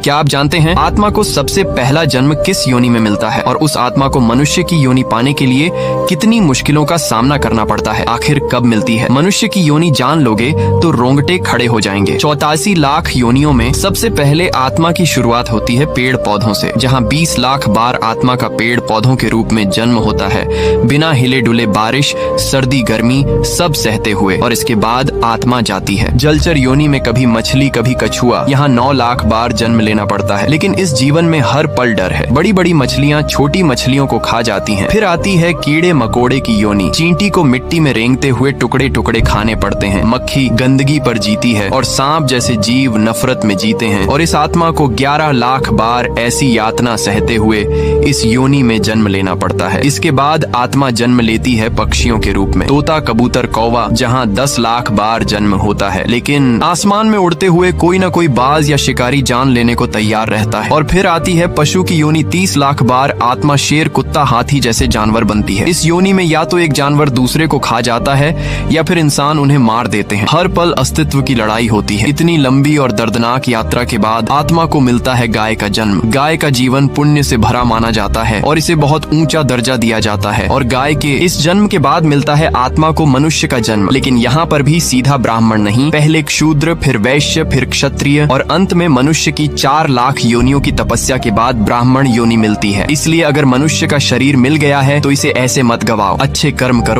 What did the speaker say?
क्या आप जानते हैं आत्मा को सबसे पहला जन्म किस योनि में मिलता है और उस आत्मा को मनुष्य की योनि पाने के लिए कितनी मुश्किलों का सामना करना पड़ता है? आखिर कब मिलती है? मनुष्य की योनि जान लोगे तो रोंगटे खड़े हो जाएंगे। 84 लाख योनियों में सबसे पहले आत्मा की शुरुआत होती है पेड़ पौधों से, जहाँ 20 लाख बार आत्मा का पेड़ पौधों के रूप में जन्म होता है, बिना हिले डुले बारिश सर्दी गर्मी सब सहते हुए। और इसके बाद आत्मा जाती है जलचर योनि में, कभी मछली कभी कछुआ। यहाँ 9 लाख बार जन्म लेना पड़ता है, लेकिन इस जीवन में हर पल डर है। बड़ी बड़ी मछलियाँ छोटी मछलियों को खा जाती हैं। फिर आती है कीड़े मकोड़े की योनि। चींटी को मिट्टी में रेंगते हुए टुकड़े टुकड़े खाने पड़ते हैं। मक्खी गंदगी पर जीती है और सांप जैसे जीव नफरत में जीते हैं। और इस आत्मा को 11 लाख बार ऐसी यातना सहते हुए इस योनि में जन्म लेना पड़ता है। इसके बाद आत्मा जन्म लेती है पक्षियों के रूप में, तोता कबूतर कौवा, जहाँ 10 लाख बार जन्म होता है। लेकिन आसमान में उड़ते हुए कोई न कोई बाज या शिकारी जान लेने को तैयार रहता है। और फिर आती है पशु की योनि। 30 लाख बार आत्मा शेर कुत्ता हाथी जैसे जानवर बनती है। इस योनि में या तो एक जानवर दूसरे को खा जाता है या फिर इंसान उन्हें मार देते हैं। हर पल अस्तित्व की लड़ाई होती है। इतनी लंबी और दर्दनाक यात्रा के बाद आत्मा को मिलता है गाय का जन्म। गाय का जीवन पुण्य से भरा माना जाता है और इसे बहुत ऊंचा दर्जा दिया जाता है। और गाय के इस जन्म के बाद मिलता है आत्मा को मनुष्य का जन्म। लेकिन यहाँ पर भी सीधा ब्राह्मण नहीं, पहले शूद्र, फिर वैश्य, फिर क्षत्रिय और अंत में मनुष्य की 4 लाख योनियों की तपस्या के बाद ब्राह्मण योनि मिलती है। इसलिए अगर मनुष्य का शरीर मिल गया है तो इसे ऐसे मत गवाओ, अच्छे कर्म करो।